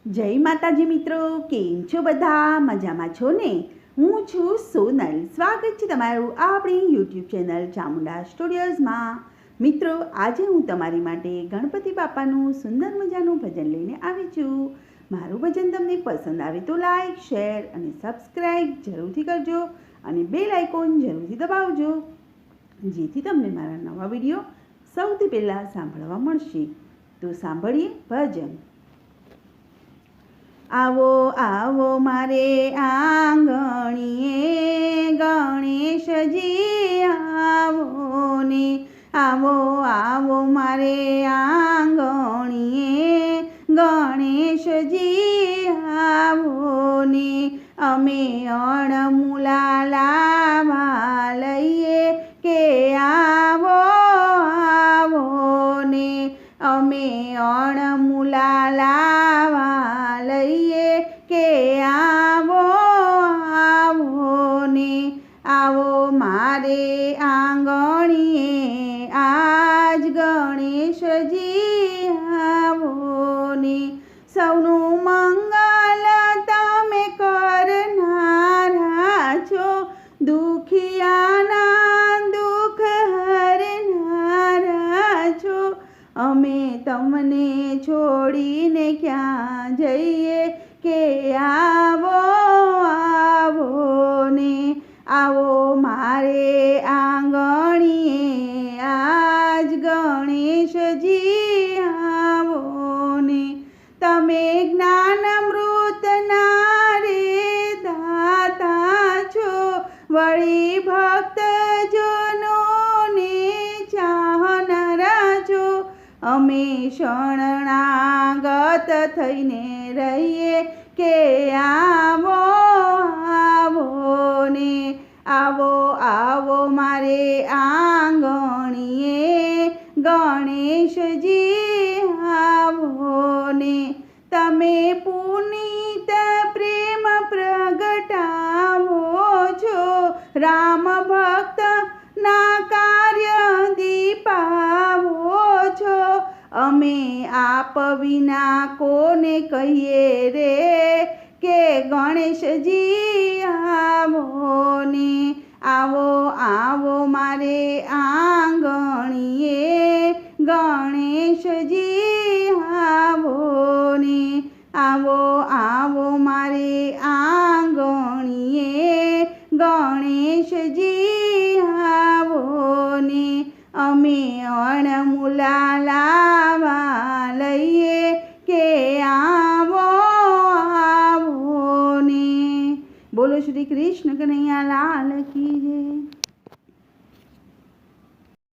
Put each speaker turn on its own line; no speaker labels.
જય માતાજી મિત્રો, કેમ છો બધા? મજામાં છો ને? હું છું સોનલ. સ્વાગત છે તમારું આપણી યુટ્યુબ ચેનલ ચામુંડા સ્ટુડિયોઝમાં. મિત્રો, આજે હું તમારી માટે ગણપતિ બાપાનું સુંદર મજાનું ભજન લઈને આવી છું. મારું ભજન તમને પસંદ આવે તો લાઈક, શેર અને સબસ્ક્રાઈબ જરૂરથી કરજો અને બેલ આઇકોન જરૂરથી દબાવજો, જેથી તમને મારા નવા વિડીયો સૌથી પહેલાં સાંભળવા મળશે. તો સાંભળીએ ભજન. આવો આવો મારે આંગણીએ ગણેશજી, આવો ને આવો આવો મારે આંગણીએ ગણેશજી, આવો ને અમે અણમુલા લાવા લઈએ કે આવો આવો ને અમે અણમુલા લાવા લઈએ કે આવો આવો ને આવો મારે આંગણીએ આજ ગણેશજી, આવો ને સૌનું મંગલ તમે કરનારા છો, દુખિયાના દુઃખ હરનારા છો. અમે તમને છોડીને ક્યાં જઈએ કે આવો આવો ને આવો મારે આંગણીએ આજ ગણેશજી, આવો ને તમે જ્ઞાનામૃતના રે દાતા છો, વળી ભક્તજનોને ચાહનારા છો. અમે શરણાગત થઈને રહીએ કે આવો આવો ને આવો આવો મારે આંગણીએ ગણેશજી, આવો ને તમે પુનીત પ્રેમ પ્રગટાવો છો, રામ ભક્ત ના કાર્ય દીપાવો છો. અમે આપ વિના કોને કહીએ રે કે ગણેશજી, આવો ને આવો આવો મારે આંગણીએ ગણેશજી, આવો ને આવો આવો મારે આંગણીએ ગણેશજી, આવો ને અમે અણમુલા લાવા લઈએ કે આવો આવો ને. બોલો શ્રી કૃષ્ણ કનૈયા લાલ કી જય.